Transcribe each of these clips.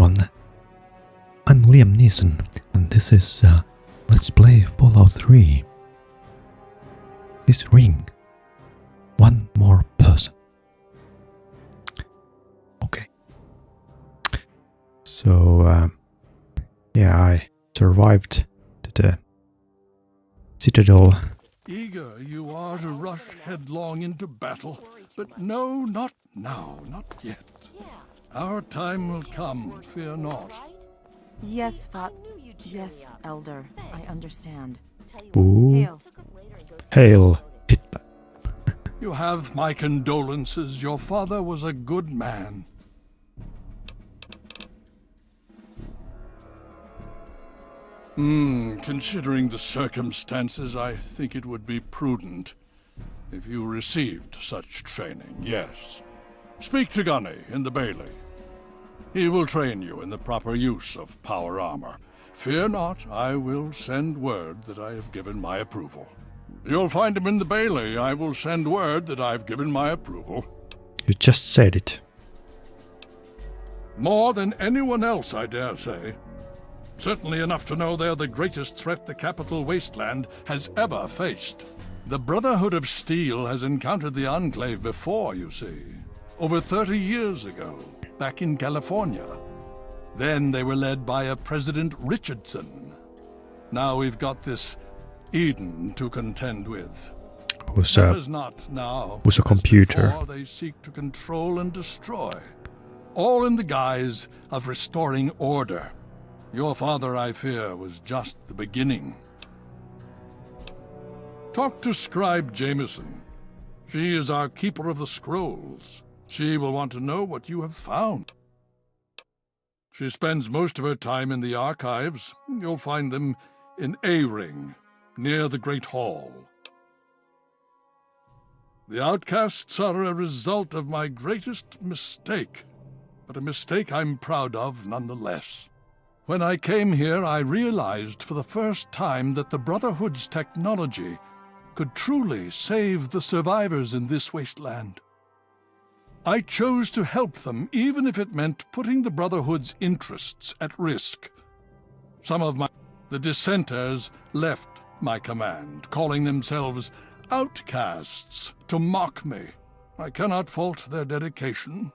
everyone, I'm Liam Neeson, and this is Let's Play Fallout 3. This ring. One more person. Okay. So, yeah, I survived to the Citadel. Eager you are to rush headlong into battle, but no, not now, not yet. Our time will come, fear not. Yes, Yes, Elder. I understand. Ooh. Hail. Hail Hitler. You have my condolences. Your father was a good man. Considering the circumstances, I think it would be prudent if you received such training, yes. Speak to Gunny in the Bailey. He will train you in the proper use of power armor. Fear not, I will send word that I have given my approval. You'll find him in the Bailey. I will send word that I've given my approval. You just said it. More than anyone else, I dare say. Certainly enough to know they're the greatest threat the capital wasteland has ever faced. The Brotherhood of Steel has encountered the Enclave before, you see. Over 30 years ago, back in California. Then they were led by a President Richardson. Now we've got this Eden to contend with. Who's a computer. Before they seek to control and destroy. All in the guise of restoring order. Your father, I fear, was just the beginning. Talk to Scribe Jameson. She is our keeper of the scrolls. She will want to know what you have found. She spends most of her time in the archives. You'll find them in A-Ring, near the Great Hall. The outcasts are a result of my greatest mistake, but a mistake I'm proud of nonetheless. When I came here, I realized for the first time that the Brotherhood's technology could truly save the survivors in this wasteland. I chose to help them, even if it meant putting the Brotherhood's interests at risk. Some of the dissenters left my command, calling themselves outcasts to mock me. I cannot fault their dedication,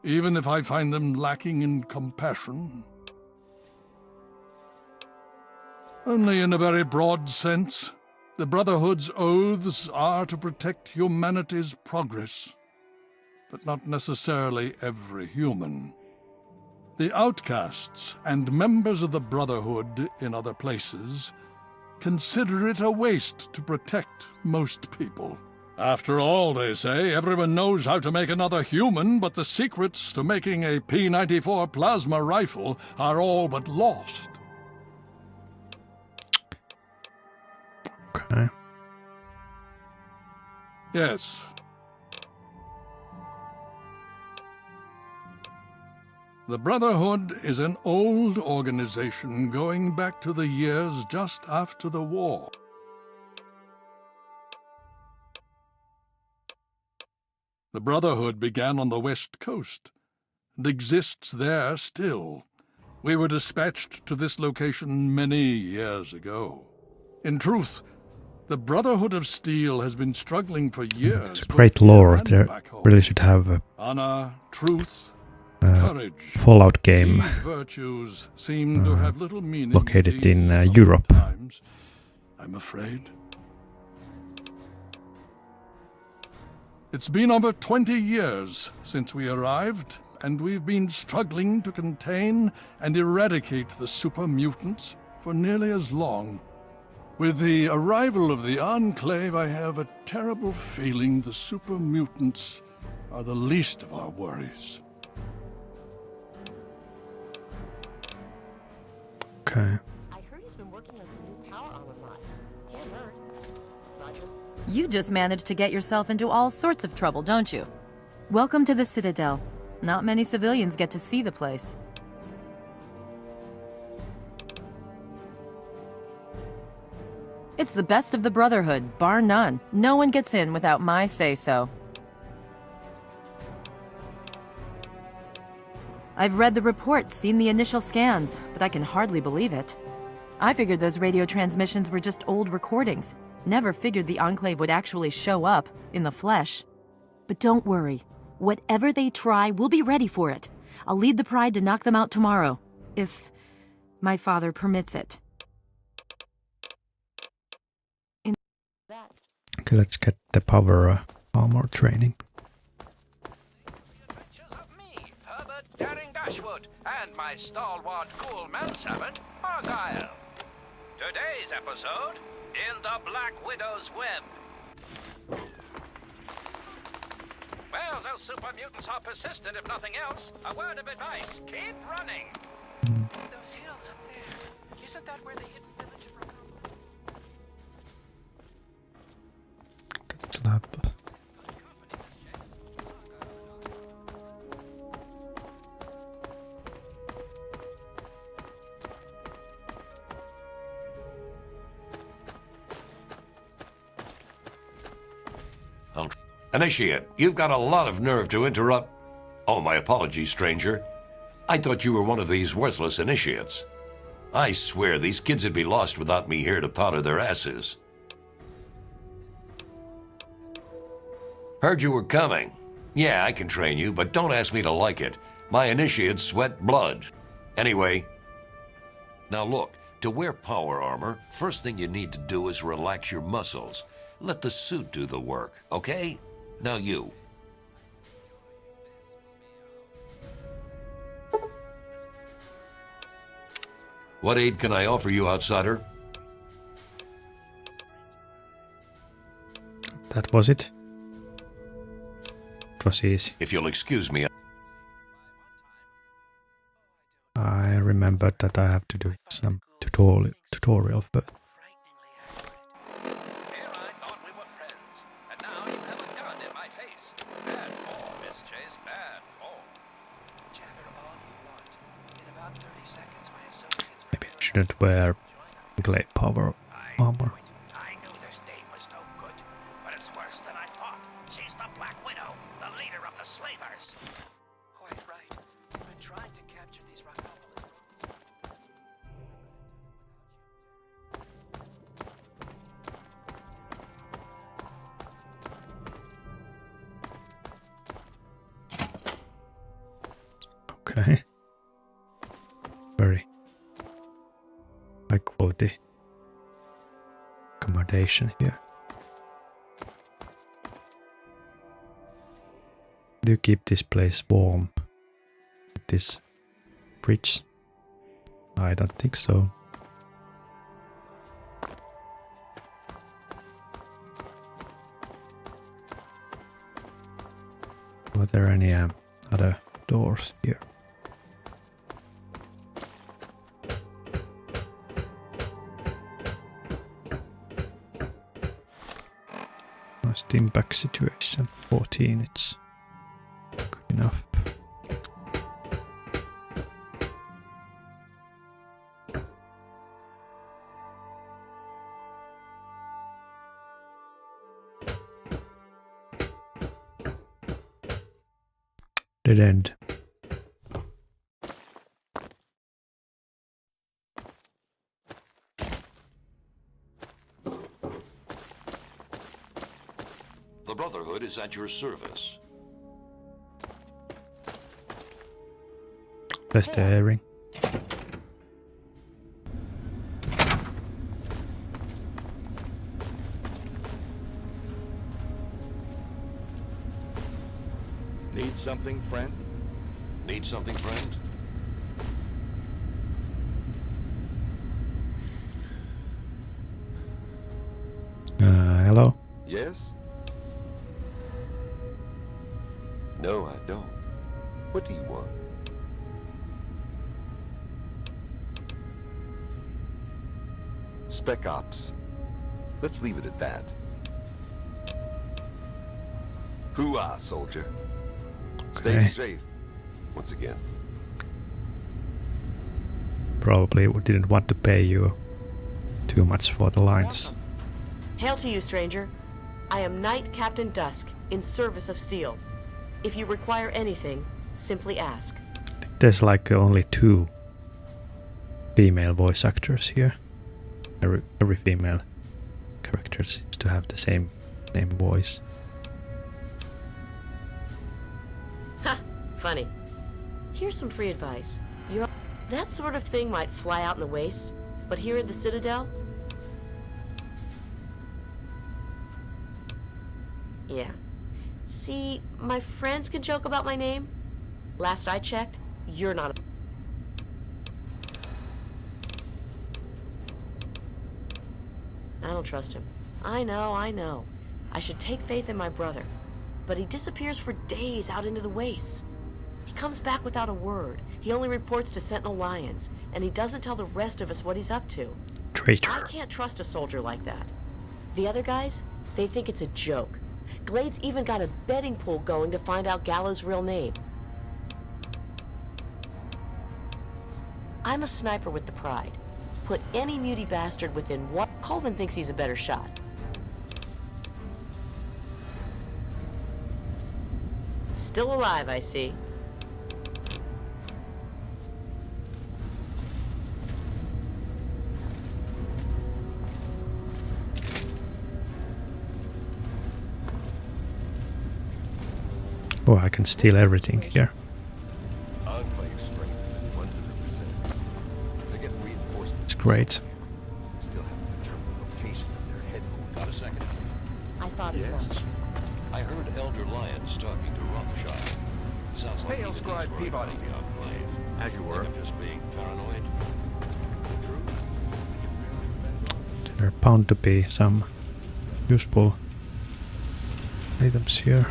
even if I find them lacking in compassion. Only in a very broad sense. The Brotherhood's oaths are to protect humanity's progress, but not necessarily every human. The outcasts and members of the Brotherhood in other places consider it a waste to protect most people. After all, they say, everyone knows how to make another human, but the secrets to making a P-94 plasma rifle are all but lost. Okay. Yes. The Brotherhood is an old organization going back to the years just after the war. The Brotherhood began on the West Coast and exists there still. We were dispatched to this location many years ago. In truth, the Brotherhood of Steel has been struggling for years. It's a great lore. They really should have a honor, truth, courage. Fallout game These virtues seem to have little meaning located in these Europe. times, I'm afraid. It's been over 20 years since we arrived, and we've been struggling to contain and eradicate the super mutants for nearly as long. With the arrival of the Enclave, I have a terrible feeling the super mutants are the least of our worries. Okay. I heard he's been working on some new power armor mod. Can't hurt. Roger. You just managed to get yourself into all sorts of trouble, don't you? Welcome to the Citadel. Not many civilians get to see the place. It's the best of the Brotherhood, bar none. No one gets in without my say-so. I've read the reports, seen the initial scans, but I can hardly believe it. I figured those radio transmissions were just old recordings. Never figured the Enclave would actually show up, in the flesh. But don't worry. Whatever they try, we'll be ready for it. I'll lead the Pride to knock them out tomorrow, if my father permits it. That. Okay, let's get the power armor training. The adventures of me, Herbert Daring Dashwood, and my stalwart cool manservant, Argyle. Today's episode, In the Black Widow's Web. Well, those super mutants are persistent, if nothing else. A word of advice, keep running. Those hills up there, isn't that where the hidden village of Rakam? That's lab. Initiate, you've got a lot of nerve to interrupt. Oh, my apologies, stranger. I thought you were one of these worthless initiates. I swear these kids would be lost without me here to powder their asses. Heard you were coming. Yeah, I can train you, but don't ask me to like it. My initiates sweat blood. Anyway, now look, to wear power armor, first thing you need to do is relax your muscles. Let the suit do the work, okay? Now you. What aid can I offer you, outsider? That was it. It was easy. If you'll excuse me. I remembered that I have to do some tutorial first. Here I thought we were friends, and now you have a gun in my face. Bad form, Miss Chase, bad form. Chatter all you want. In about 30 seconds, my associates... Maybe I shouldn't wear clay power armor. I knew this dame was no good, but it's worse than I thought. She's the Black Widow, the leader of the slavers. Quite right. I've been trying to capture these Rockopolis rules. Okay. Very high quality accommodation here. Do you keep this place warm with this fridge? I don't think so. Were there any other doors here? Nice impact situation. 14, it's good enough. Dead end. The Brotherhood is at your service. Best airing. Need something, friend? Need something, friend? Hello? Yes? No, I don't. What do you want? Spec Ops. Let's leave it at that. Hoo-ah, soldier. Stay Okay. safe. Once again. Probably didn't want to pay you too much for the lines. Hail to you, stranger. I am Knight Captain Dusk, in service of Steel. If you require anything, simply ask. there's like only 2 female voice actors here. Every female character seems to have the same voice. Ha! Funny. Here's some free advice. That sort of thing might fly out in the wastes, but here in the Citadel... Yeah. See, my friends can joke about my name. Last I checked, you're not a... I don't trust him. I know. I should take faith in my brother. But he disappears for days out into the wastes. He comes back without a word. He only reports to Sentinel Lions, and he doesn't tell the rest of us what he's up to. Traitor. I can't trust a soldier like that. The other guys, they think it's a joke. Glade's even got a betting pool going to find out Gallo's real name. I'm a sniper with the pride. Put any muty bastard within one... Colvin thinks he's a better shot. Still alive, I see. Oh, I can steal everything here. Enclave strength at 100%. They get reinforcements. It's great. Still haven't determined the location of their headquarters. Got a second? I thought as much. I heard Elder Lyons talking to Rothschild. Sounds like Hail, he Scribe was worried Peabody. about the Enclave. As you were. Think I'm just being paranoid. There are bound to be some useful items here.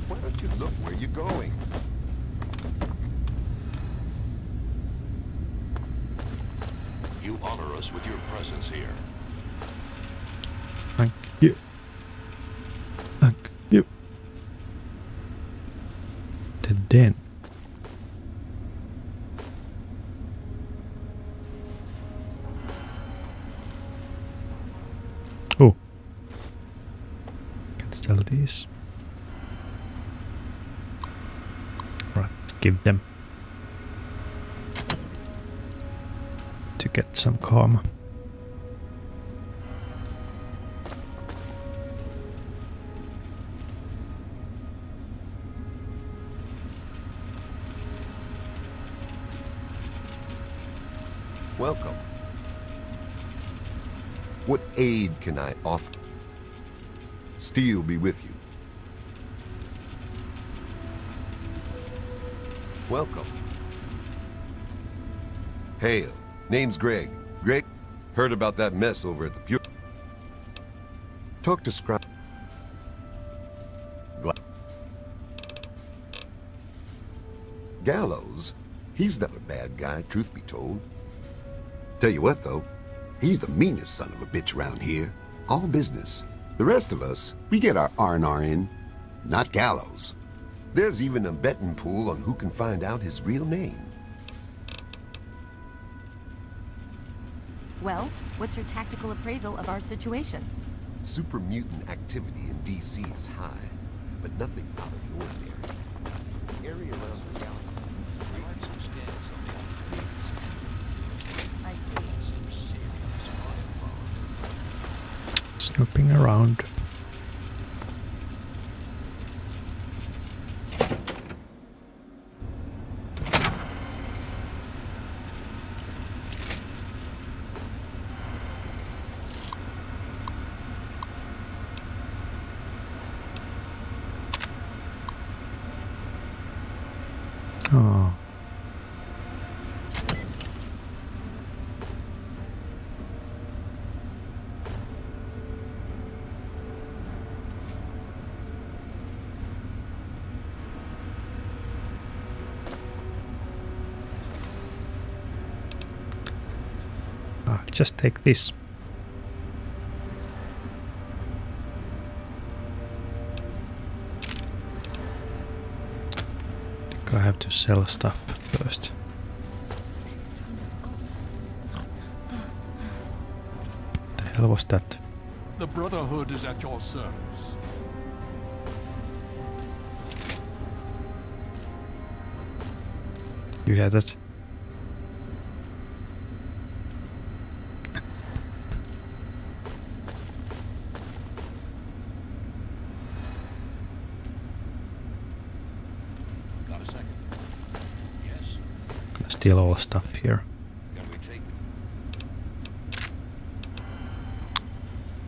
Why don't you look where you're going? You honor us with your presence here. Thank you. Thank you. The den. Oh. Can sell these. Right, give them. To get some karma. Welcome. What aid can I offer? Steel be with you. Welcome. Hail. Name's Greg. Greg, heard about that mess over at the Pure. Talk to Scribe. Gallows? He's not a bad guy, truth be told. Tell you what, though, he's the meanest son of a bitch around here. All business. The rest of us, we get our R&R in, not Gallows. There's even a betting pool on who can find out his real name. Well, what's your tactical appraisal of our situation? Super mutant activity in D.C. is high, but nothing out of the ordinary. The area around the galaxy is I see. Snooping around. Oh. Just take this. I have to sell stuff first. What the hell was that? The Brotherhood is at your service. You hear that? Got a second? Yes. Gonna steal all the stuff here. Can we take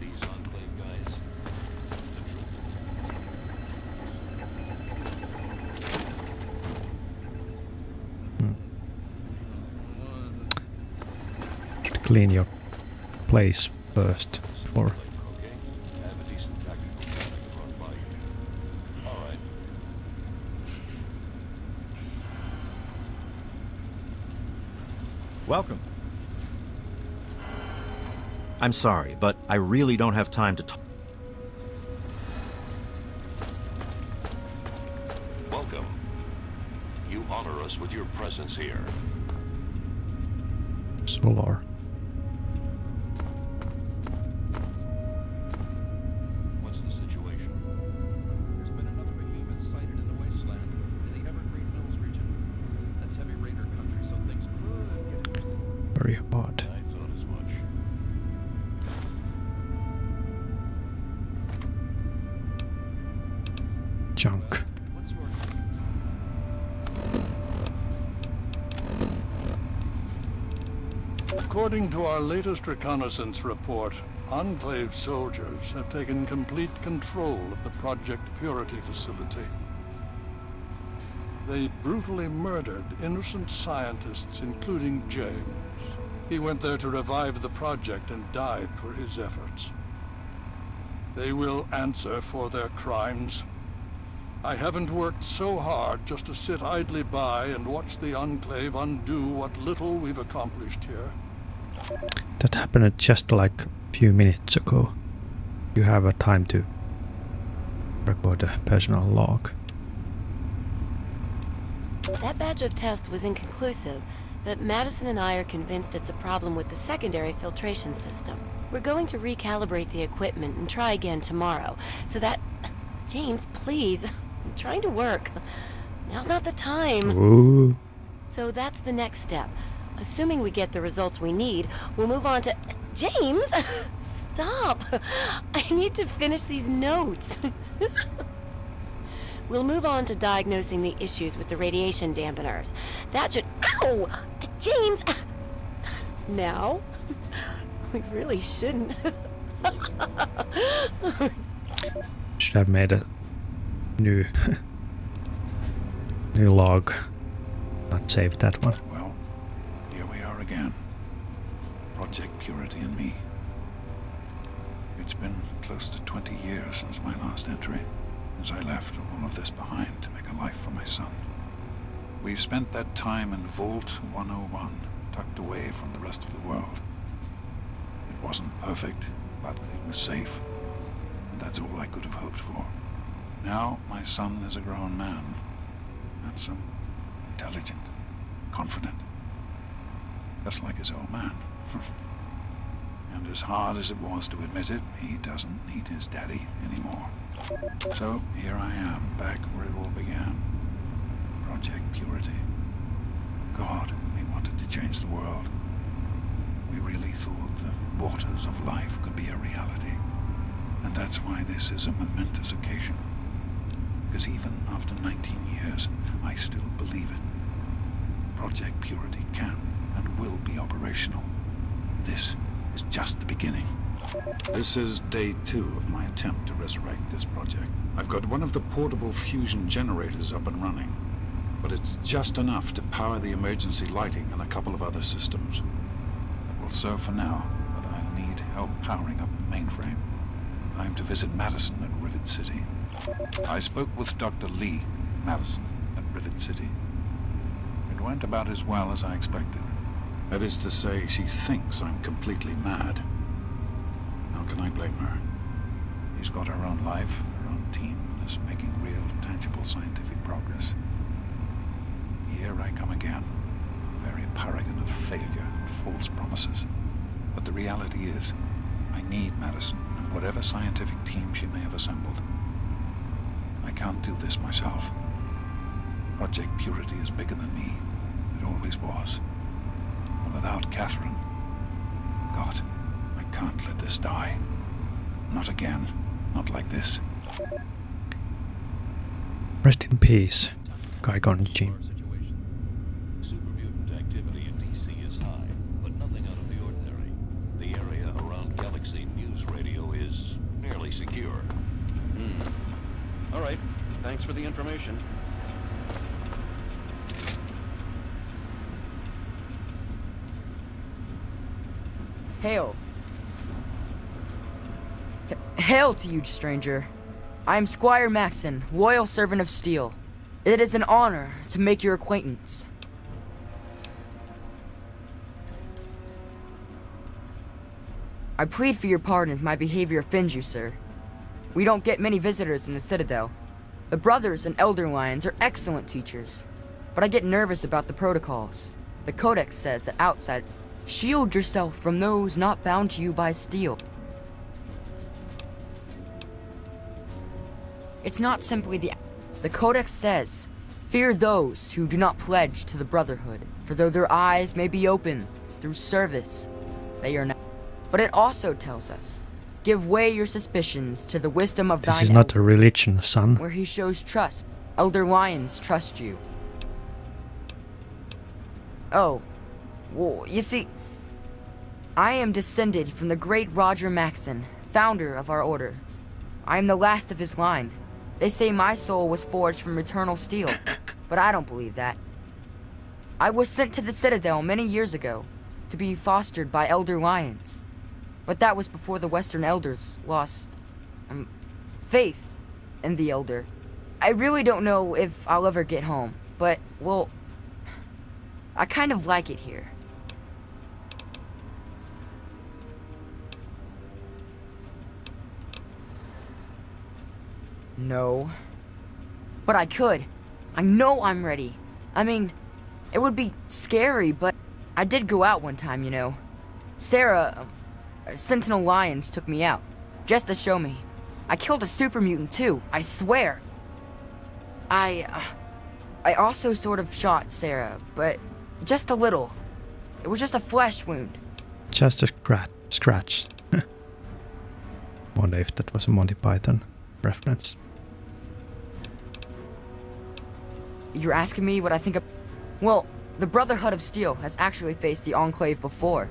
these Enclave guys? Should clean your place first before. Okay. Have a decent tactical plan I can run by you. All right. Welcome. I'm sorry, but I really don't have time to talk. Welcome. You honor us with your presence here. Solar. What's the situation? There's been another behemoth sighted in the wasteland, in the Evergreen Mills region. That's heavy raider country, so things could get interesting. Very hard. I thought as much. Junk. What's your... According to our latest reconnaissance report, Enclave soldiers have taken complete control of the Project Purity facility. They brutally murdered innocent scientists, including James. He went there to revive the project and died for his efforts. They will answer for their crimes. I haven't worked so hard just to sit idly by and watch the Enclave undo what little we've accomplished here. That happened just like a few minutes ago. You have a time to record a personal log. That batch of tests was inconclusive, but Madison and I are convinced it's a problem with the secondary filtration system. We're going to recalibrate the equipment and try again tomorrow, so that... James, please. I'm trying to work. Now's not the time. Ooh. So that's the next step. Assuming we get the results we need, we'll move on to... James! Stop! I need to finish these notes. We'll move on to diagnosing the issues with the radiation dampeners. That should... Ow! James! Now? We really shouldn't. Should have made a new new log. Not save that one. Well, here we are again. Project Purity and me. It's been close to 20 years since my last entry, as I left all of this behind to make a life for my son. We've spent that time in Vault 101, tucked away from the rest of the world. It wasn't perfect, but it was safe, and that's all I could have hoped for. Now my son is a grown man, handsome, intelligent, confident, just like his old man. And as hard as it was to admit it, he doesn't need his daddy anymore. So here I am, back where it all began. Project Purity. God, we wanted to change the world. We really thought the waters of life could be a reality. And that's why this is a momentous occasion. Because even after 19 years, I still believe it. Project Purity can and will be operational. This is just the beginning. This is day 2 of my attempt to resurrect this project. I've got one of the portable fusion generators up and running, but it's just enough to power the emergency lighting and a couple of other systems. It will serve for now, but I'll need help powering up the mainframe. I'm to visit Madison at Rivet City. I spoke with Dr. Lee, Madison, at Rivet City. It went about as well as I expected. That is to say, she thinks I'm completely mad. How can I blame her? She's got her own life, her own team, and is making real, tangible scientific progress. Here I come again, a very paragon of failure and false promises. But the reality is, I need Madison and whatever scientific team she may have assembled. I can't do this myself. Project Purity is bigger than me. It always was. And without Catherine, God, I can't let this die. Not again. Not like this. Rest in peace, Qui-Gon Jinn. Super-mutant activity in DC is high, but nothing out of the ordinary. The area around Galaxy News Radio is nearly secure. All right. Thanks for the information. Hail. Hail to you, stranger. I am Squire Maxon, loyal servant of steel. It is an honor to make your acquaintance. I plead for your pardon if my behavior offends you, sir. We don't get many visitors in the Citadel. The Brothers and Elder Lions are excellent teachers, but I get nervous about the protocols. The Codex says that outside, shield yourself from those not bound to you by steel. It's not simply the Codex says, fear those who do not pledge to the Brotherhood, for though their eyes may be open through service, they are not. But it also tells us, give way your suspicions to the wisdom of thine This is not a religion, son. where he shows trust. Elder Lions trust you. Oh, well, you see, I am descended from the great Roger Maxon, founder of our order. I am the last of his line. They say my soul was forged from eternal steel, but I don't believe that. I was sent to the Citadel many years ago to be fostered by Elder Lions, but that was before the Western Elders lost faith in the Elder. I really don't know if I'll ever get home, but, well, I kind of like it here. No. But I could. I know I'm ready. I mean, it would be scary, but I did go out one time, you know. Sarah, Sentinel Lions took me out, just to show me. I killed a super mutant too, I swear. I also sort of shot Sarah, but just a little. It was just a flesh wound. Just a scratch. Wonder if that was a Monty Python reference. You're asking me what I think of... Well, the Brotherhood of Steel has actually faced the Enclave before.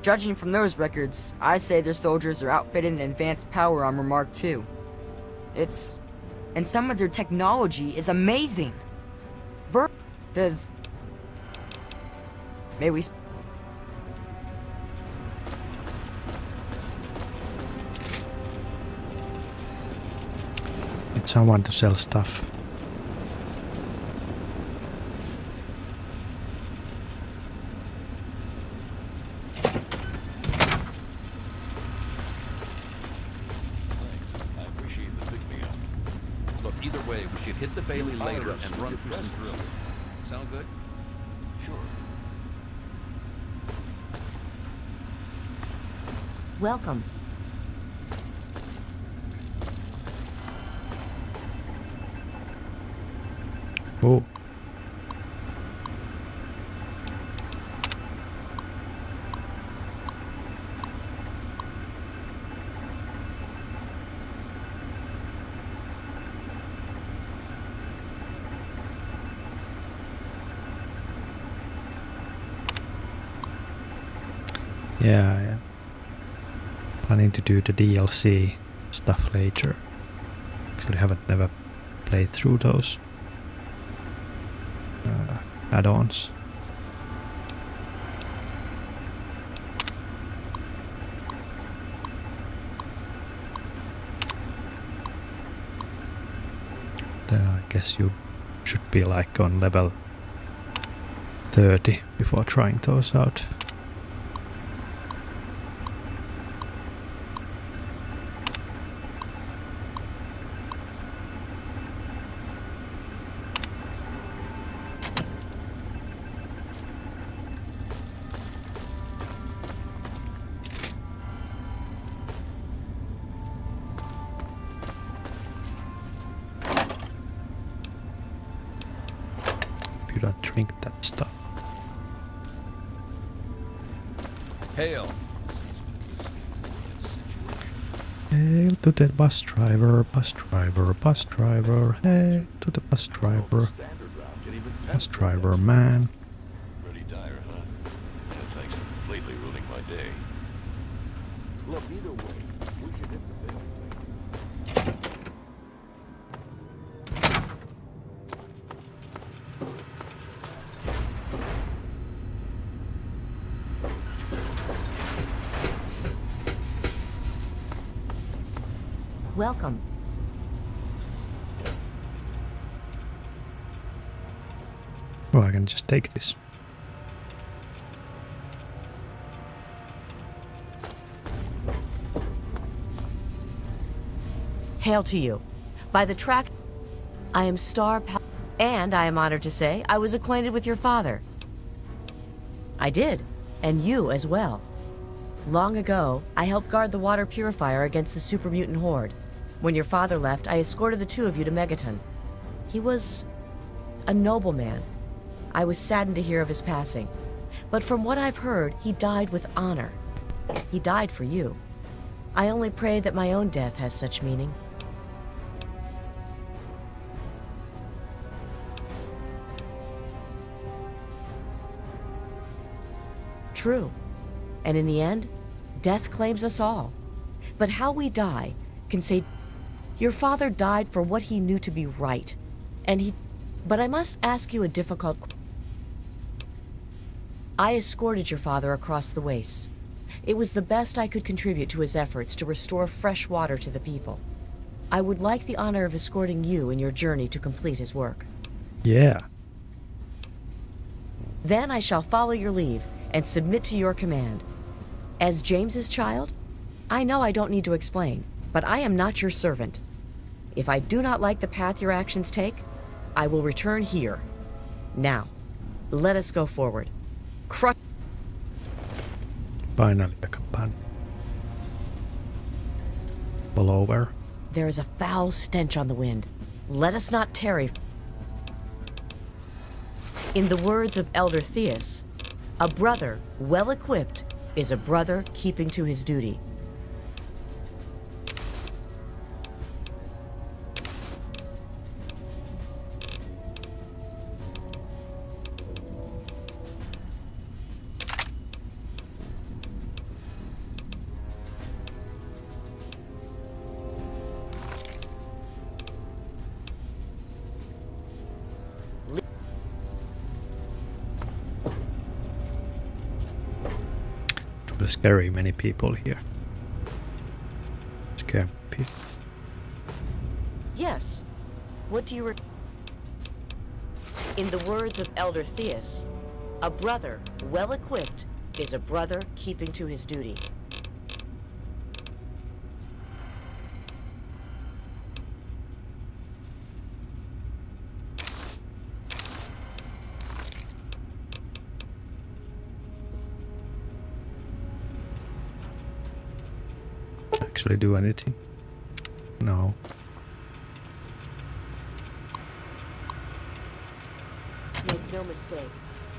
Judging from those records, I'd say their soldiers are outfitted in advanced power armor Mark II. And some of their technology is amazing. May we... Need someone to sell stuff. Either way, we should hit the Bailey later and run through some drills. Sound good? Sure. Welcome. Oh. Yeah. Planning to do the DLC stuff later. Actually, haven't never played through those add-ons. Then I guess you should be like on level 30 before trying those out. drink that stuff. Hail. Hail to the bus driver, bus driver, bus driver. Hail to the bus driver. Bus driver man. Pretty dire, huh? Yeah, thanks for completely ruining my day. Look, either way, we should hit the bill. Welcome. Well, I can just take this. Hail to you. By the track, I am and I am honored to say I was acquainted with your father. I did, and you as well. Long ago, I helped guard the water purifier against the super mutant horde. When your father left, I escorted the two of you to Megaton. He was a noble man. I was saddened to hear of his passing. But from what I've heard, he died with honor. He died for you. I only pray that my own death has such meaning. True. And in the end, death claims us all. But how we die can say, your father died for what he knew to be right. But I must ask you a difficult question. I escorted your father across the wastes. It was the best I could contribute to his efforts to restore fresh water to the people. I would like the honor of escorting you in your journey to complete his work. Yeah. Then I shall follow your lead and submit to your command. As James's child, I know I don't need to explain, but I am not your servant. If I do not like the path your actions take, I will return here. Now, let us go forward. Finally a companion. Follower. There is a foul stench on the wind. Let us not tarry. In the words of Elder Theus, a brother well equipped is a brother keeping to his duty. Scary many people here. Scary people. Yes. What do you In the words of Elder Theus, a brother well equipped is a brother keeping to his duty. Actually do anything? No. Make no mistake,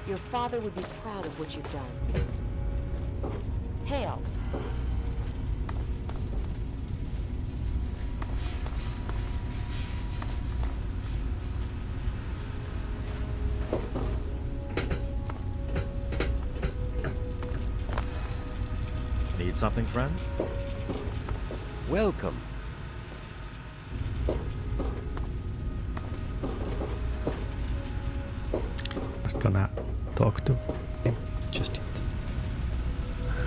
your father would be proud of what you've done. Hail! Need something, friend? Welcome. Not gonna talk to him just yet.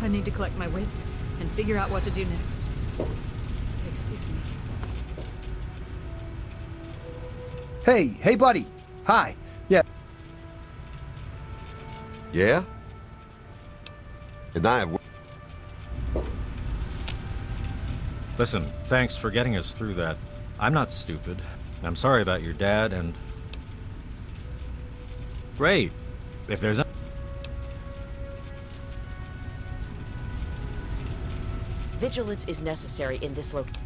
I need to collect my wits and figure out what to do next. Excuse me. Hey, buddy. Hi. Yeah. Yeah? And I have... Listen, thanks for getting us through that. I'm not stupid. I'm sorry about your dad and... Great. If there's a... Vigilance is necessary in this location.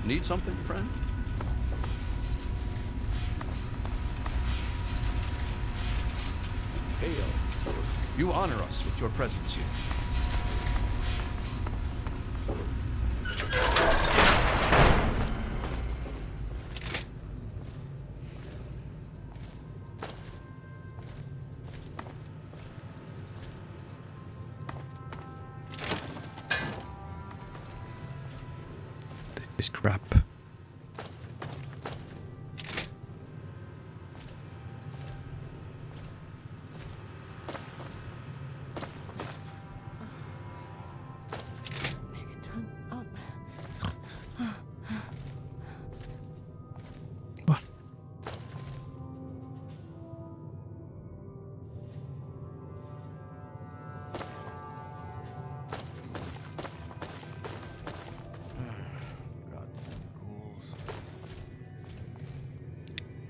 Need something, friend? Hail. You honor us with your presence here. This crap. What?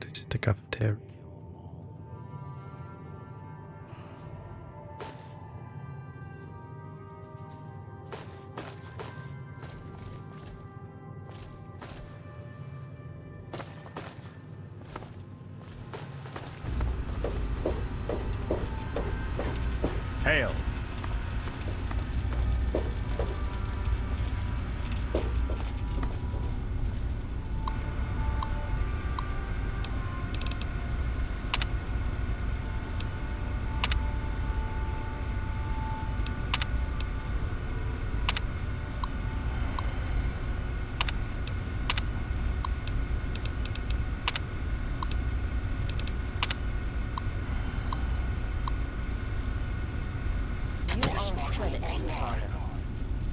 This is the cafeteria. Hail.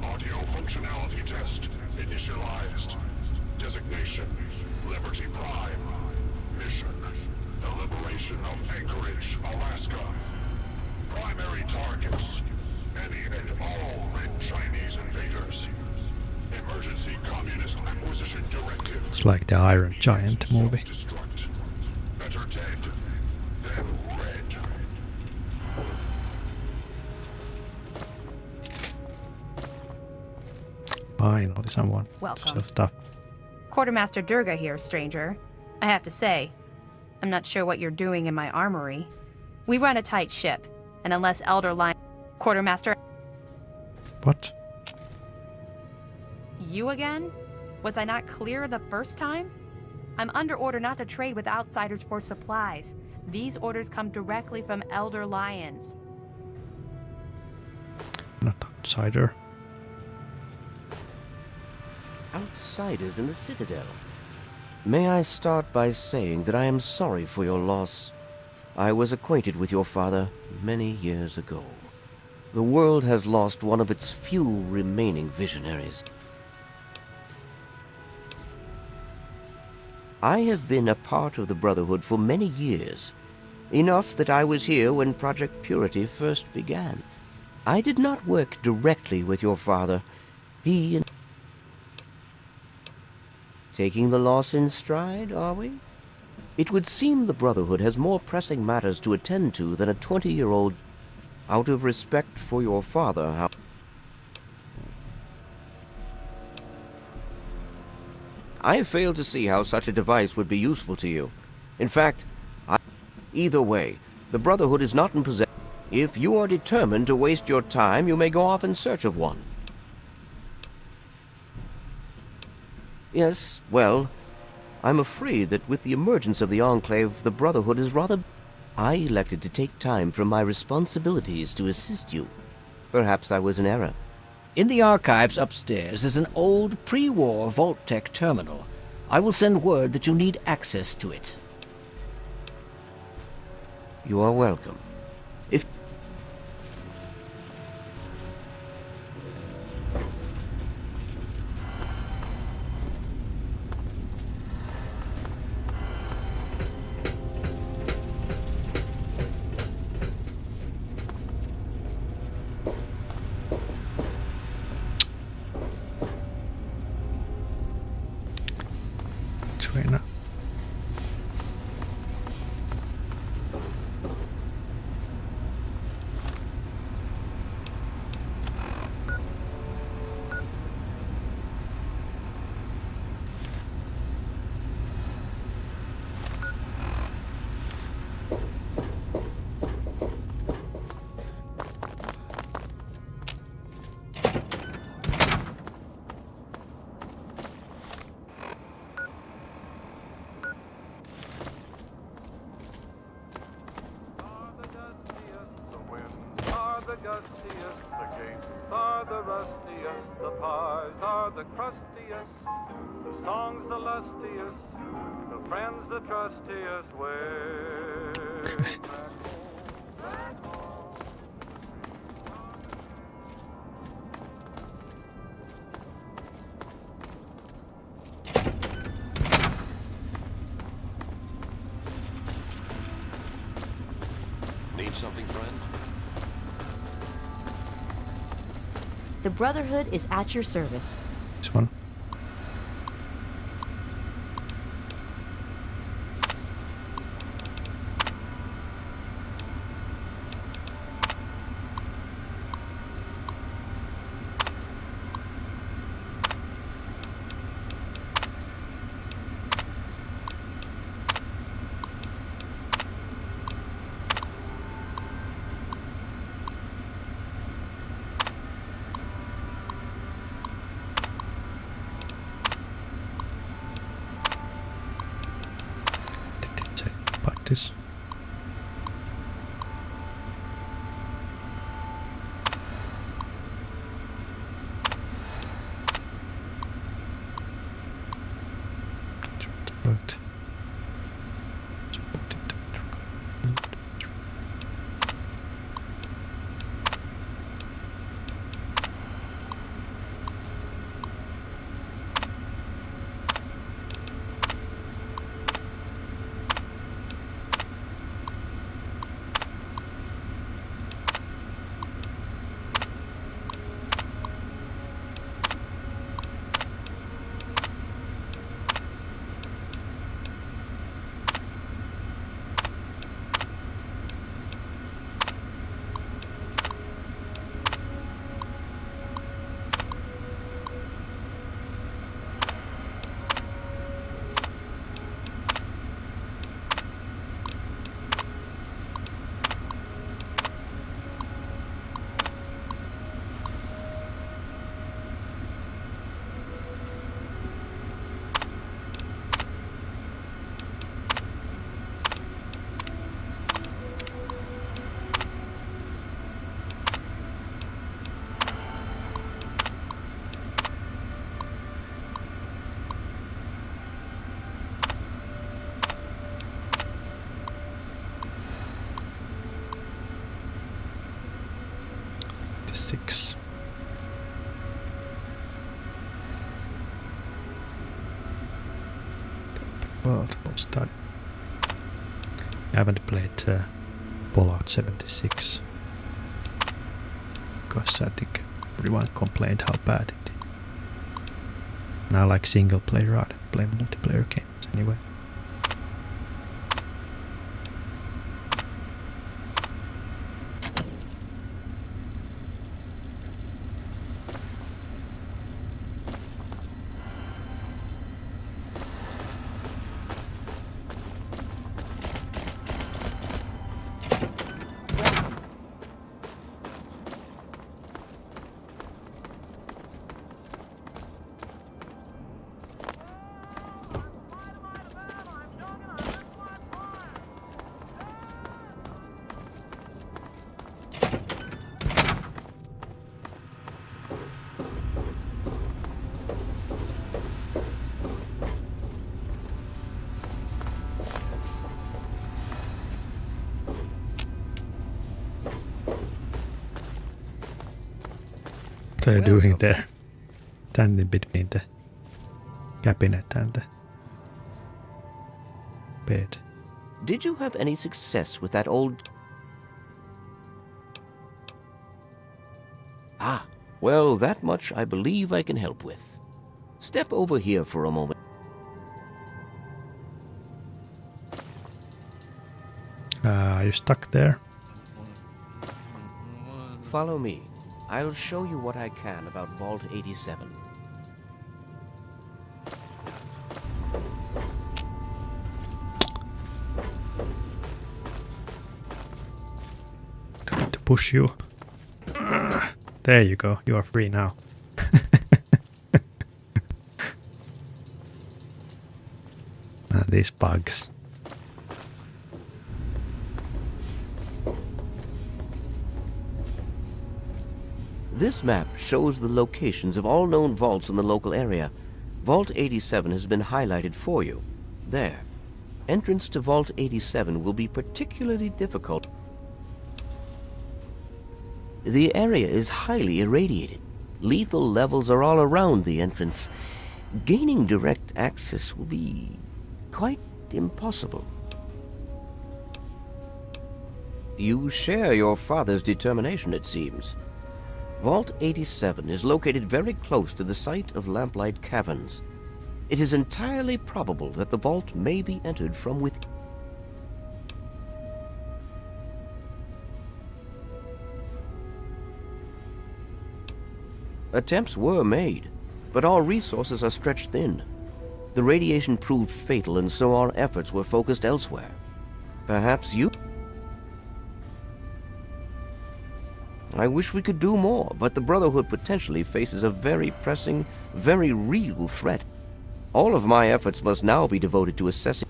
Audio functionality test initialized. Designation, Liberty Prime. Mission, the liberation of Anchorage, Alaska. Primary targets, any and all Red Chinese invaders. Emergency Communist Acquisition Directive. It's like the Iron Giant movie. Better dead than red. Finally, someone. Welcome. So stuff. Quartermaster Durga here, stranger. I have to say, I'm not sure what you're doing in my armory. We run a tight ship, and unless Elder Lion... Quartermaster... What? You again? Was I not clear the first time? I'm under order not to trade with outsiders for supplies. These orders come directly from Elder Lions. Not outsider. Outsiders in the Citadel. May I start by saying that I am sorry for your loss. I was acquainted with your father many years ago. The world has lost one of its few remaining visionaries. I have been a part of the Brotherhood for many years, enough that I was here when Project Purity first began. I did not work directly with your father. He and... Taking the loss in stride, are we? It would seem the Brotherhood has more pressing matters to attend to than a 20-year-old. Out of respect for your father, how... I fail to see how such a device would be useful to you. In fact, either way, the Brotherhood is not in possession. If you are determined to waste your time, you may go off in search of one. Yes, well, I'm afraid that with the emergence of the Enclave, the Brotherhood is rather... I elected to take time from my responsibilities to assist you. Perhaps I was in error. In the archives upstairs is an old pre-war Vault-Tec terminal. I will send word that you need access to it. You are welcome. If... The gates are the rustiest, the pies are the crustiest, the songs the lustiest, the friends the trustiest. Way back home. Need something, friend? The Brotherhood is at your service. This one. This. Right. Six. World study. I haven't played Fallout 76 because I think everyone complained how bad it is. And I like single player rather than play multiplayer games anyway. What are you doing there? Standing between the cabinet and the bed. Did you have any success with that old... Ah, well, that much I believe I can help with. Step over here for a moment. Are you stuck there? Follow me. I'll show you what I can about Vault 87. Trying to push you. There you go. You are free now. These bugs. This map shows the locations of all known vaults in the local area. Vault 87 has been highlighted for you. There. Entrance to Vault 87 will be particularly difficult. The area is highly irradiated. Lethal levels are all around the entrance. Gaining direct access will be quite impossible. You share your father's determination, it seems. Vault 87 is located very close to the site of Lamplight Caverns. It is entirely probable that the vault may be entered from within. Attempts were made, but all resources are stretched thin. The radiation proved fatal, and so our efforts were focused elsewhere. Perhaps you... I wish we could do more, but the Brotherhood potentially faces a very pressing, very real threat. All of my efforts must now be devoted to assessing...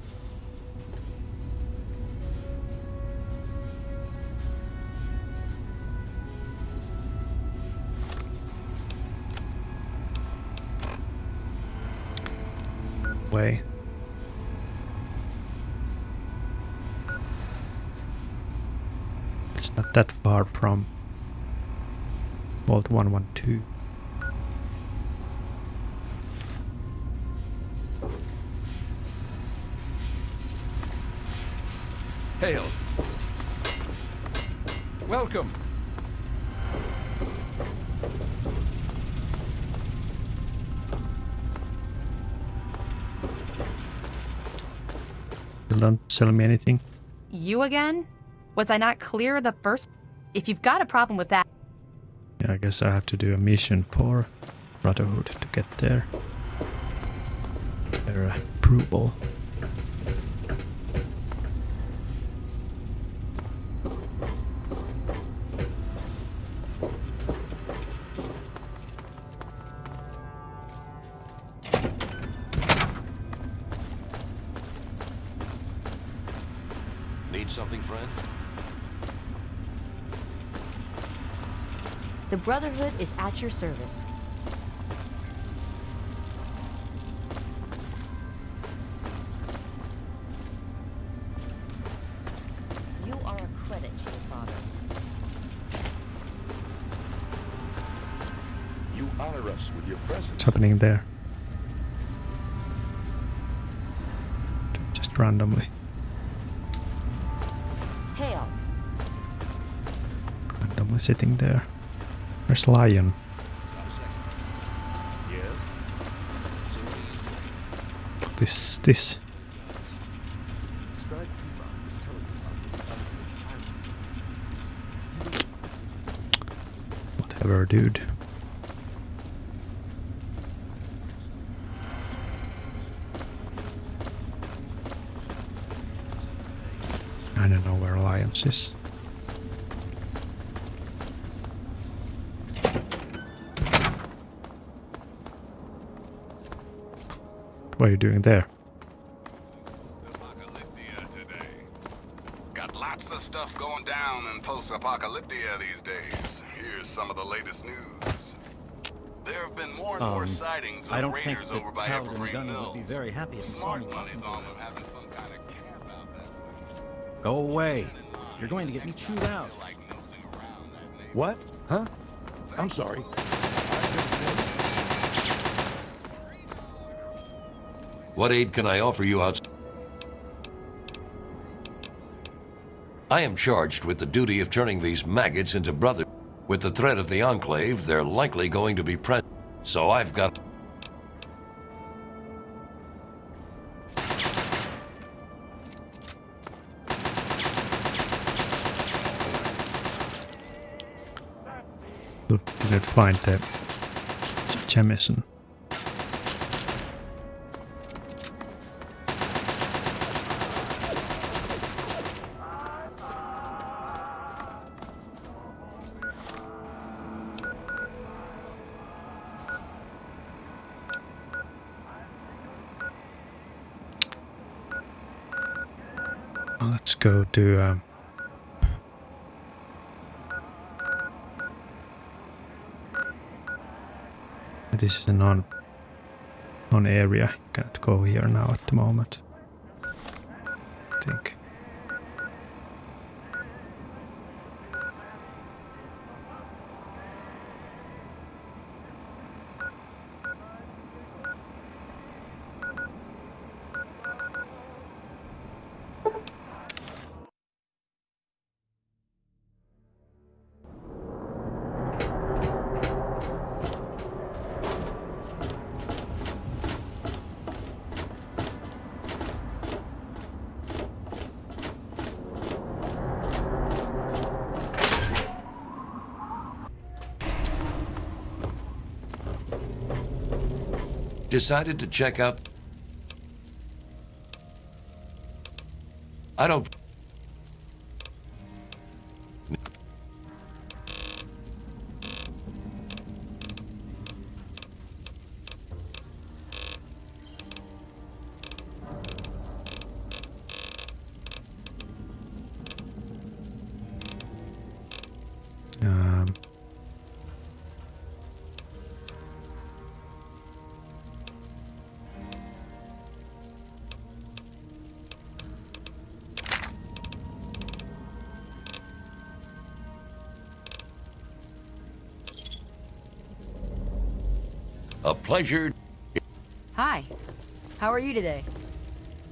way. It's not that far from Vault 112. Hail. Welcome. You don't sell me anything. You again? Was I not clear the first? If you've got a problem with that... Yeah, I guess I have to do a mission for Brotherhood to get their approval. Need something, friend? The Brotherhood is at your service. You are a credit to your father. You honor us with your presence. What's happening there? Just randomly. Hail. Randomly sitting there. Where's Lion? Yes. This. Whatever, dude. I don't know where Alliance is. What are you doing there? Got lots of stuff going down in post-apocalyptia these days. Here's some of the latest news. There have been more and more sightings of I don't think raiders that over by Paladin Evergreen Gunner Mills. would be very happy if he saw Smart me money's talking on to them us. having some kind of camp out that. Go away. You're going to get me chewed out. What? Huh? I'm sorry. What aid can I offer you outside? I am charged with the duty of turning these maggots into brothers. With the threat of the Enclave, they're likely going to be present. So I've got... Didn't find the Jamison. Let's go to this is a non-area. You cannot go here now at the moment. I think. Decided to check out. I don't. A pleasure. Hi. How are you today?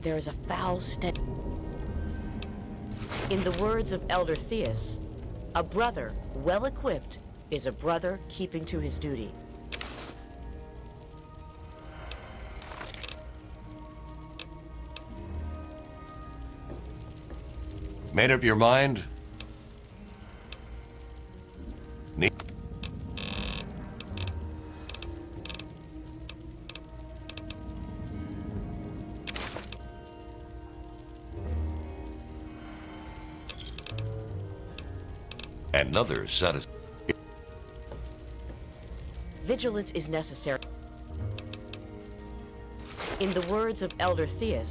There is a foul stench. In the words of Elder Theus, a brother well equipped is a brother keeping to his duty. Made up your mind? Another Vigilance is necessary. In the words of Elder Theus,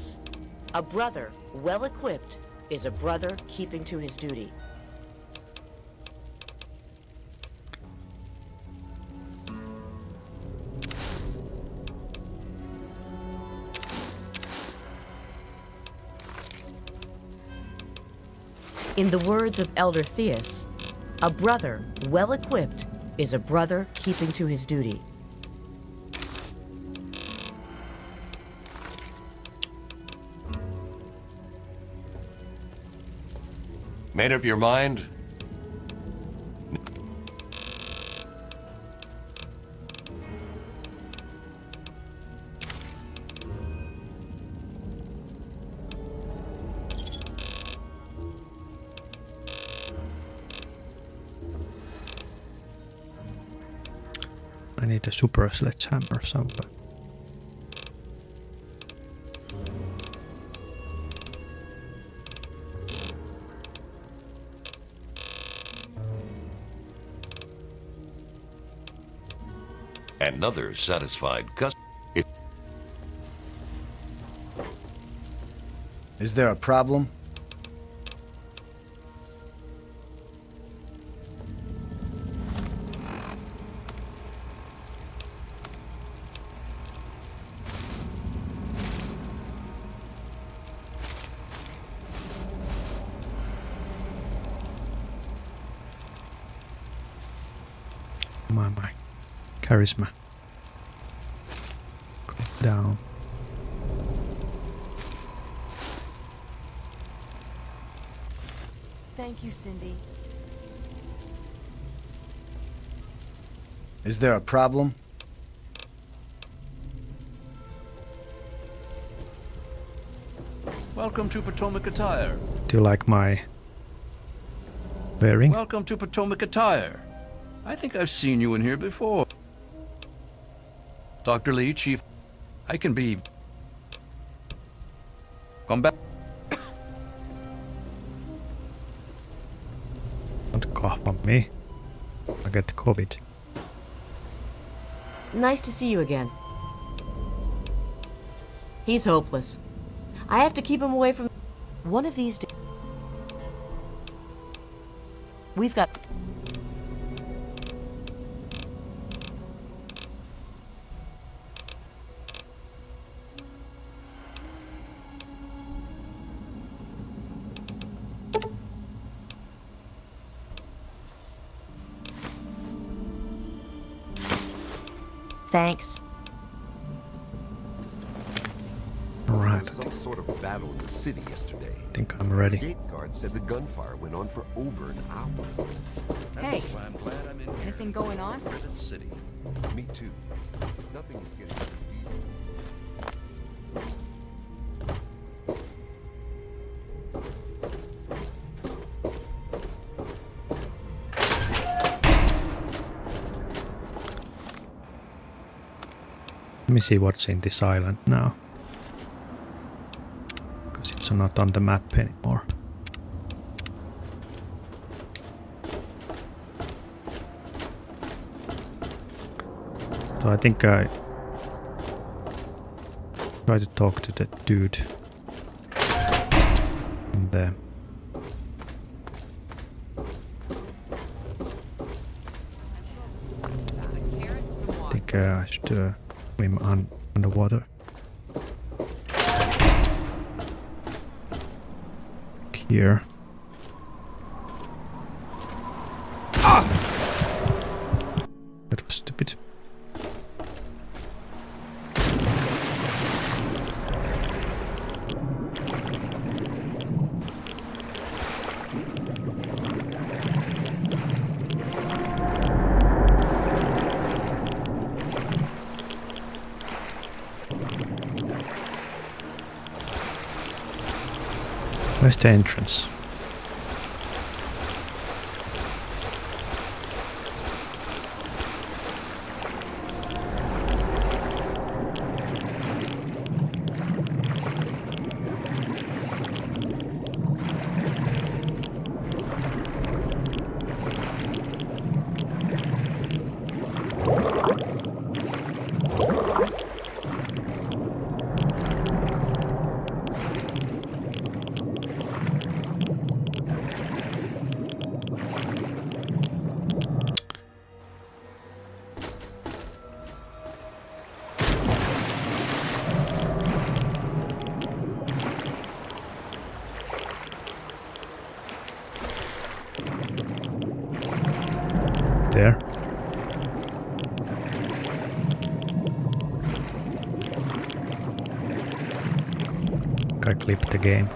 a brother well equipped is a brother keeping to his duty. In the words of Elder Theus, a brother well equipped is a brother keeping to his duty. Made up your mind? I need a super sledgehammer somewhere. Another satisfied customer. Is there a problem? My charisma. Go down. Thank you, Cindy. Is there a problem? Welcome to Potomac Attire. Do you like my wearing? Welcome to Potomac Attire. I think I've seen you in here before. Dr. Lee, Chief, I can be... Come back. Don't cough on me. I get COVID. Nice to see you again. He's hopeless. I have to keep him away from... One of these days... We've got... Thanks. Alright, Some sort of battle in the city yesterday. I think I'm ready. The gate guard said the gunfire went on for over an hour. Hey, That's why I'm glad I'm in anything going on? Rivet City. Me too. Nothing is getting easy. Let me see what's in this island now. Because it's not on the map anymore. So I think I try to talk to the dude in there. I think I should swim underwater. Here. That was stupid. Where's the entrance? There. I clipped the game.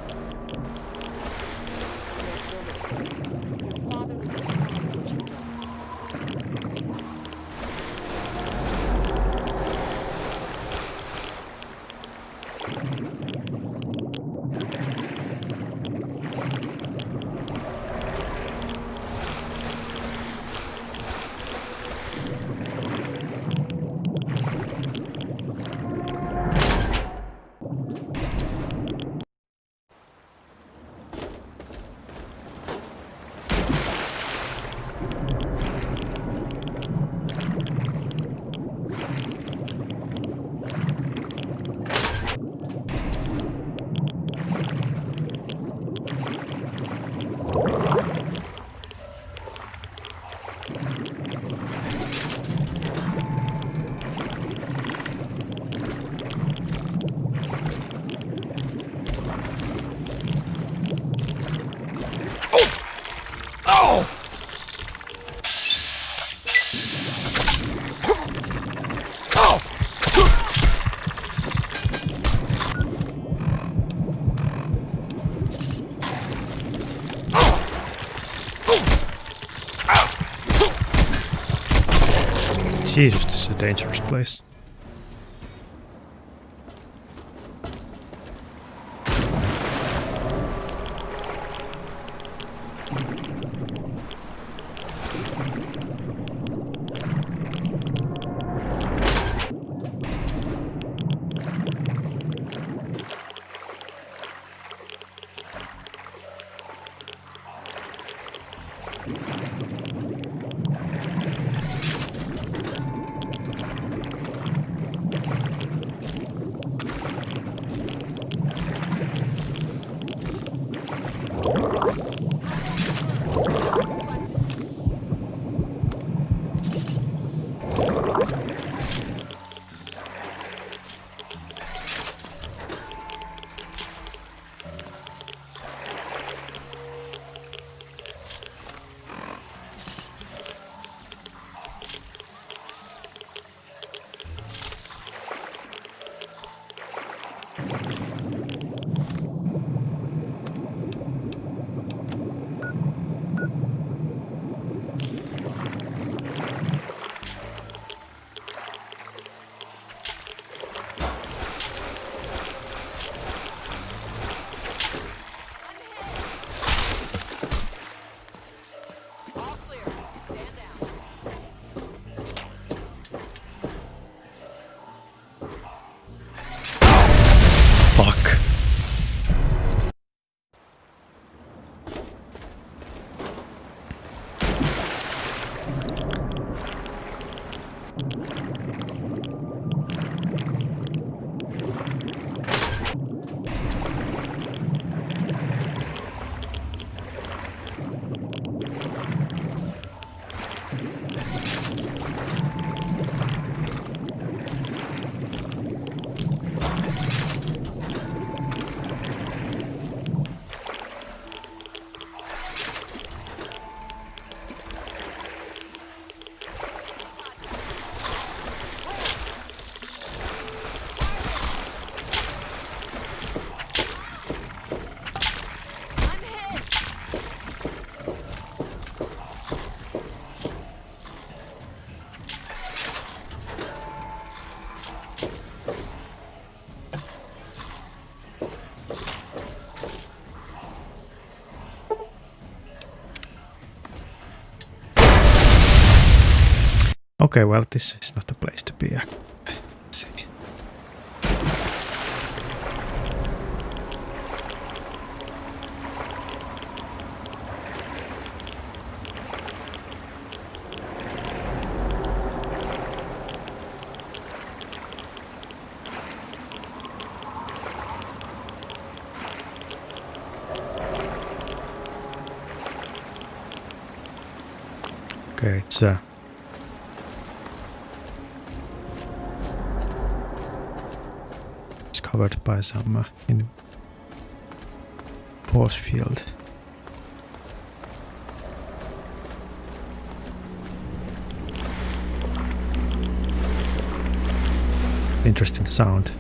Jesus, this is a dangerous place. Okay, well, this is not a place to be. Let's see. Okay, it's covered by some force field. Interesting sound.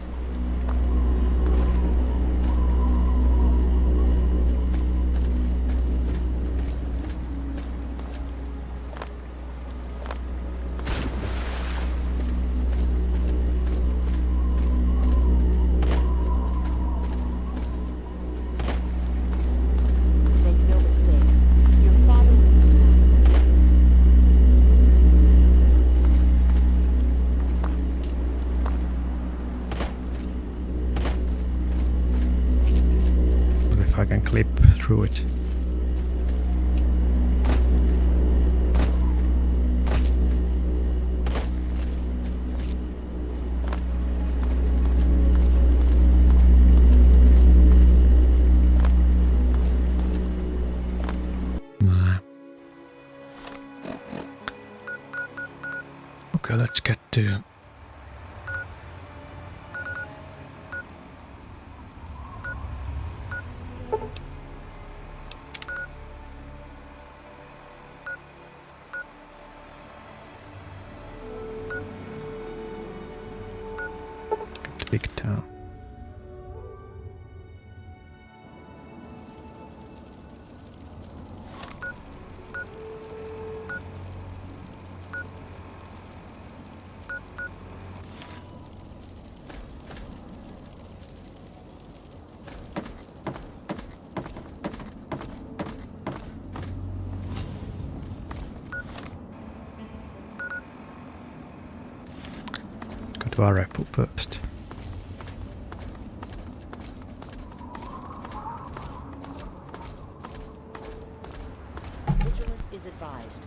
If I can clip through it. Okay, let's get to big town. Go to our repo first. Vigilance is advised.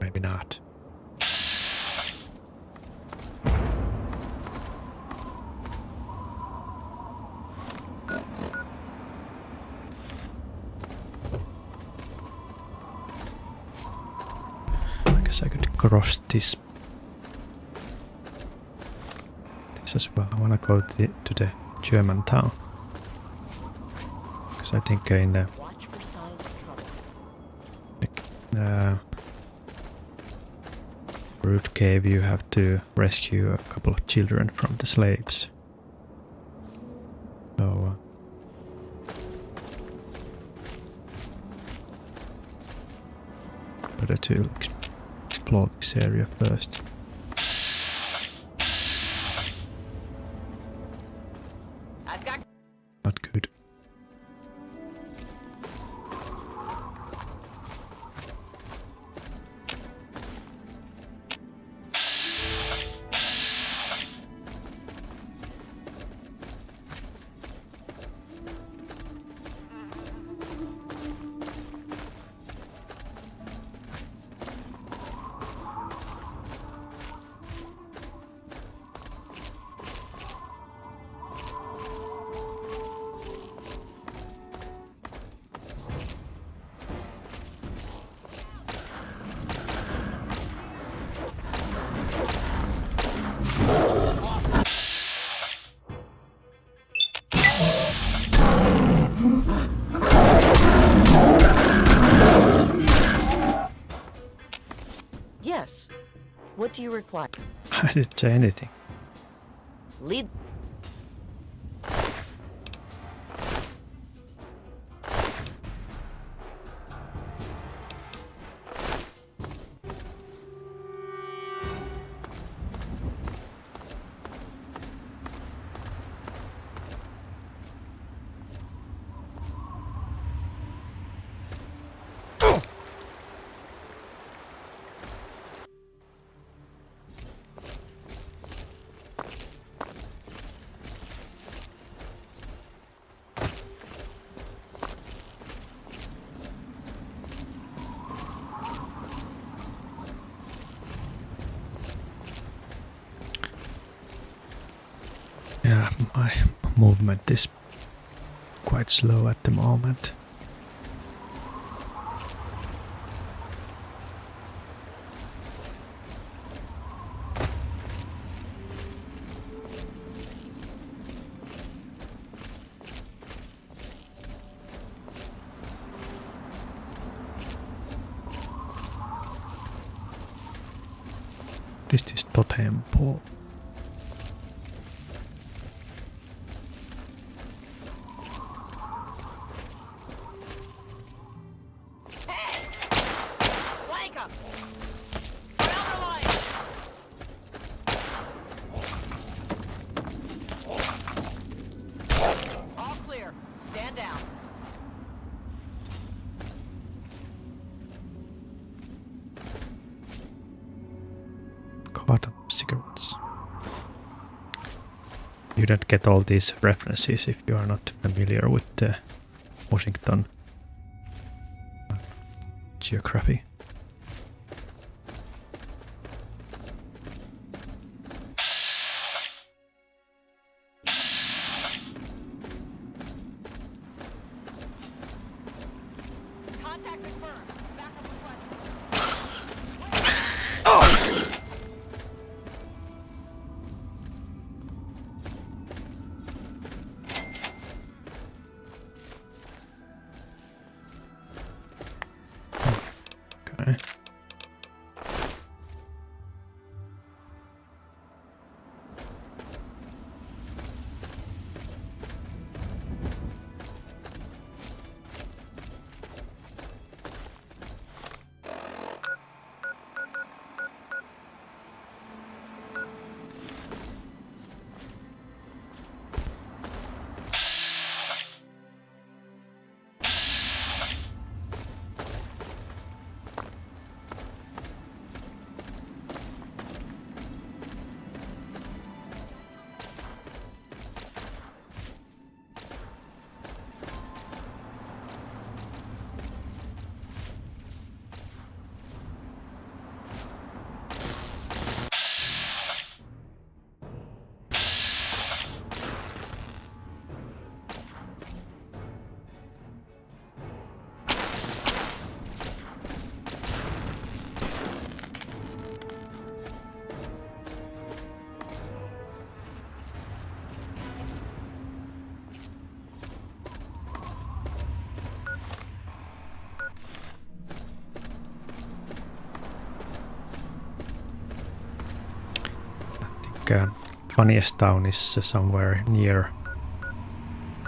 Maybe not. I guess I could cross this as well. I wanna go to the German town. Because I think in the root cave you have to rescue a couple of children from the slaves. So better to explore this area first. Not good. Yes. What do you require? I didn't say anything. Lead. My movement is quite slow at the moment. This is totem pole. Flank 'em! Around the line! All clear. Stand down. Carton of cigarettes. You don't get all these references if you are not familiar with the Washington geography. Contact confirmed. Backup requested. Okay. Funniest town is somewhere near.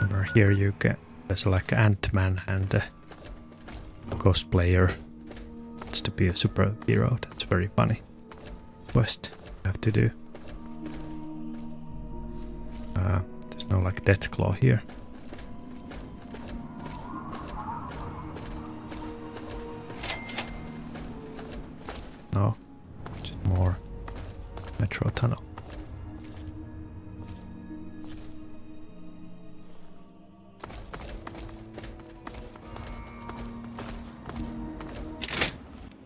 Over here you get there's like Ant-Man and a cosplayer. It's to be a superhero. That's very funny quest you have to do. There's no like Deathclaw here. No, just more metro tunnel.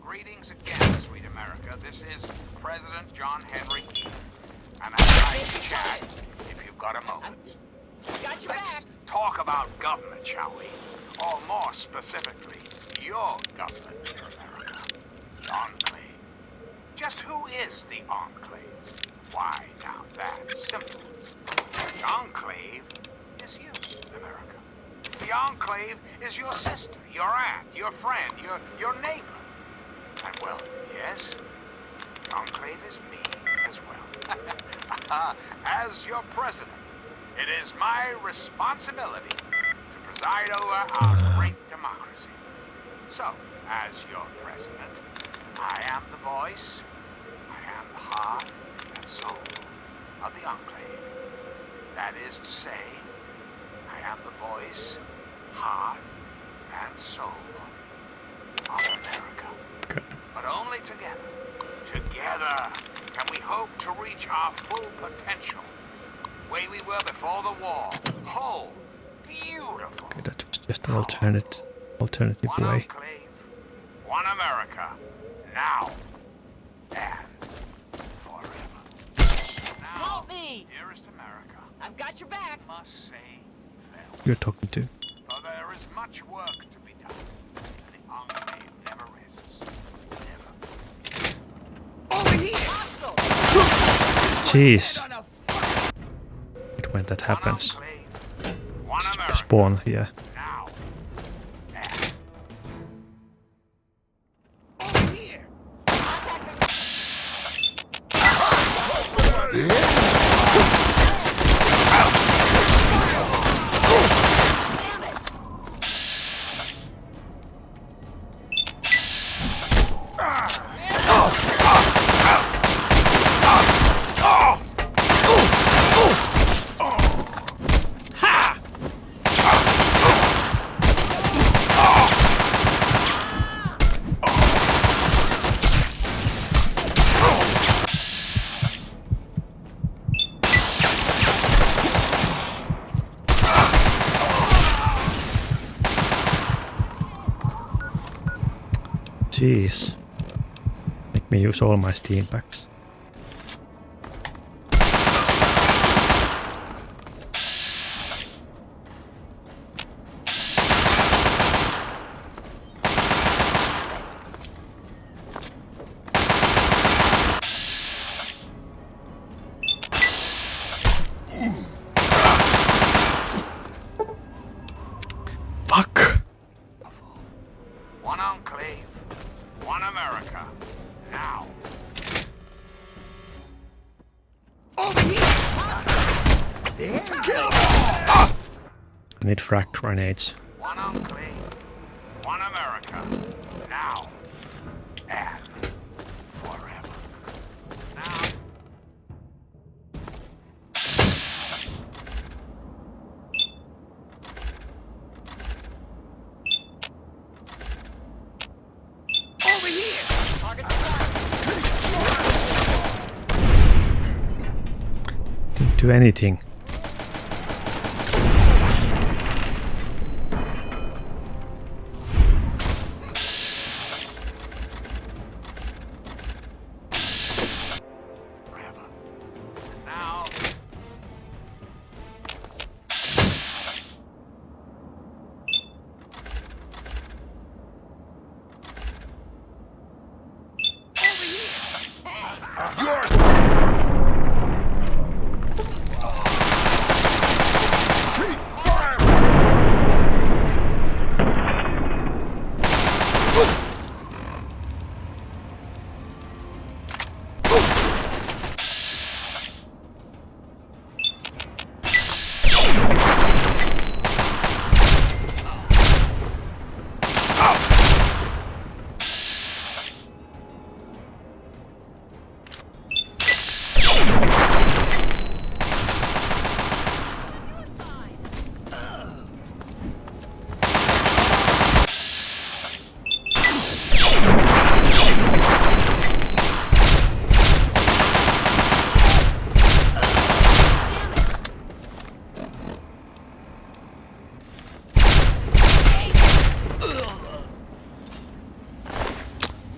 Greetings again, sweet America. This is President John Henry and I chat if you've got a moment. Let's talk about government, shall we? Or more specifically, your government here, America. The Enclave. Just who is the Enclave? Why, now that's simple. The Enclave is you, America. The Enclave is your sister, your aunt, your friend, your neighbor. And well, yes, the Enclave is me as well. As your president, it is my responsibility to preside over our great democracy. So, as your president, I am the voice, I am the heart and soul of the Enclave. That is to say, I am the voice, heart, and soul of America. But only together. Together can we hope to reach our full potential. The way we were before the war. Whole, beautiful. Okay, that was just an alternative One way. Enclave, one America. Now and forever. Now, dearest America, I've got your back. Must say, You're talking to. for there is much work to be done. The Enclave never rests. Never. Over here! Jeez. When that happens. Spawn here. Jeez. Make me use all my steam packs. Fuck! One Enclave, one America. Now. Over here! Kill! I need frag grenades. One Enclave, one America. Now. And forever. Now. Over here! Didn't do anything. Now.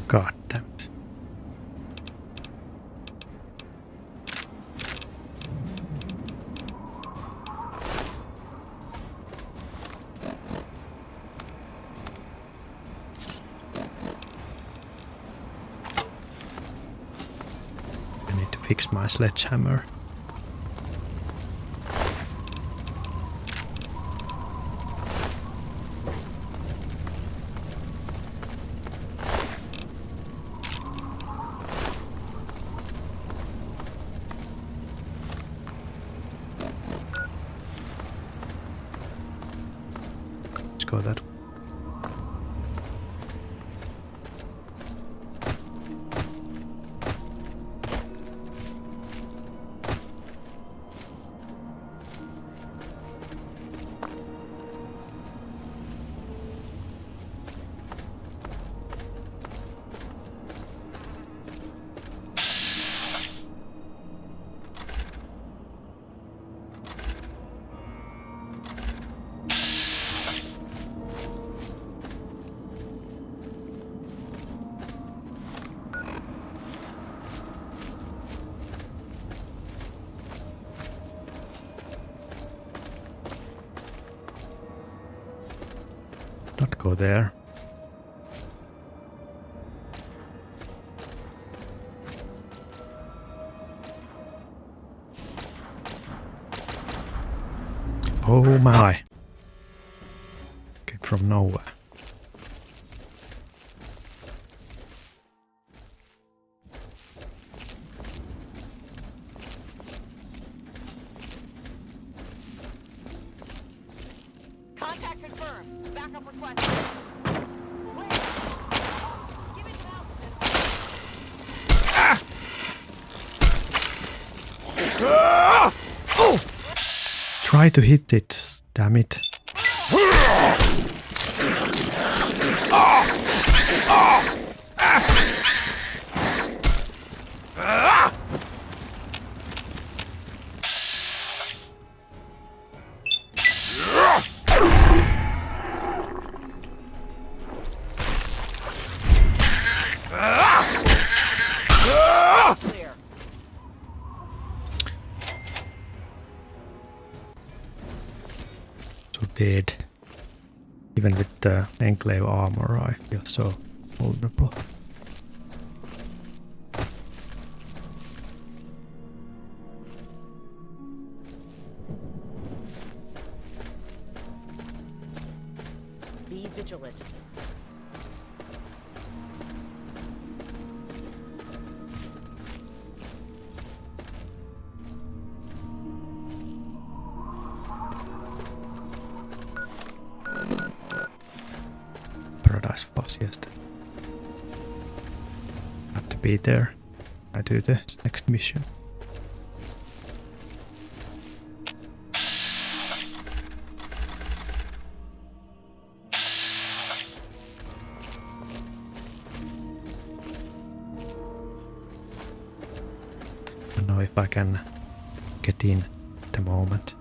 God damn it. I need to fix my sledgehammer. Let's go that way. go there. Oh my! Came from nowhere. Contact confirmed. Backup requested. Try to hit it, damn it. Dead. Even with the Enclave armor, I feel so vulnerable. Be vigilant. Paradise Boss, yes. Have to be there. I do the next mission. I don't know if I can get in at the moment.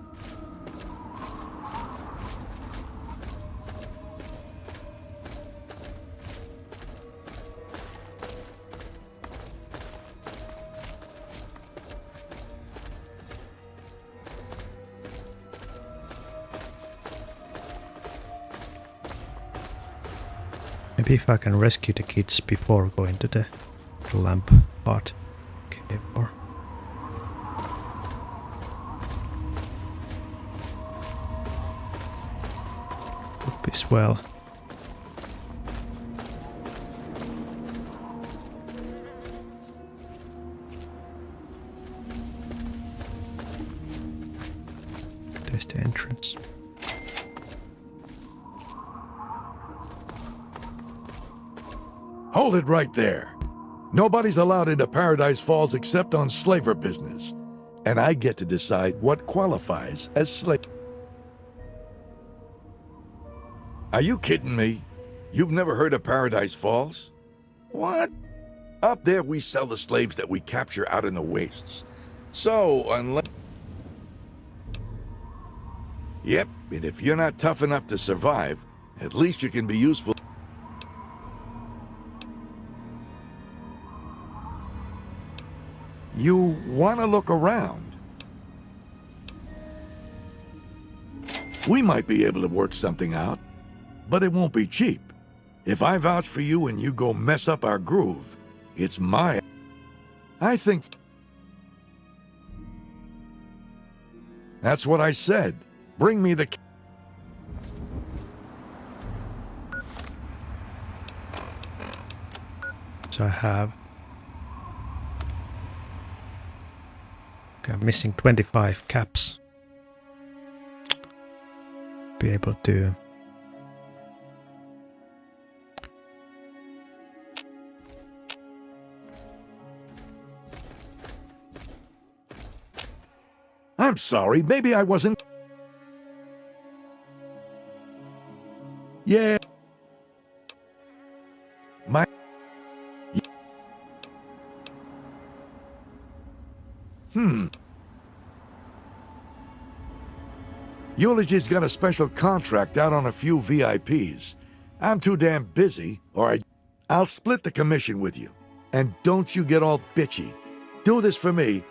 Maybe if I can rescue the kids before going to the lamp part cave or would be swell. There's the entrance. Hold it right there. Nobody's allowed into Paradise Falls except on slaver business. And I get to decide what qualifies as slave. Are you kidding me? You've never heard of Paradise Falls? What? Up there we sell the slaves that we capture out in the wastes. So, unless... Yep, and if you're not tough enough to survive, at least you can be useful. You want to look around. We might be able to work something out, but it won't be cheap. If I vouch for you and you go mess up our groove, it's my... I think... That's what I said. Bring me the... So I have... Okay, I'm missing 25 caps. Be able to... I'm sorry, maybe I wasn't... Yeah. My... Eulogy's got a special contract out on a few VIPs. I'm too damn busy, or I'll split the commission with you. And don't you get all bitchy. Do this for me.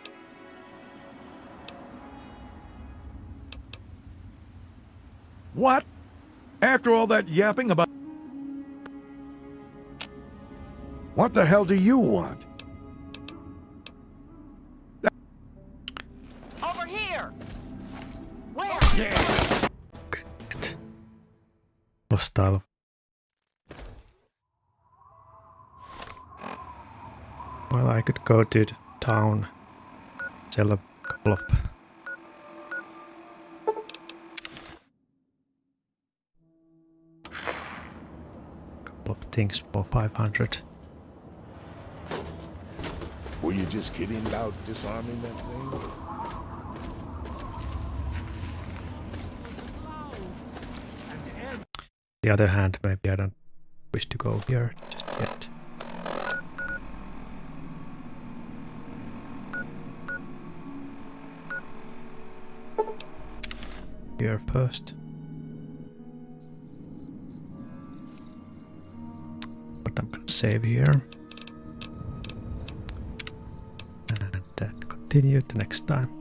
What? After all that yapping about... What the hell do you want? Over here! Where? Hostile. Well, I could go to the town, sell a couple of things for 500. Were you just kidding about disarming that thing? The other hand, maybe I don't wish to go here just yet. Here first. But I'm gonna save here. And continue the next time.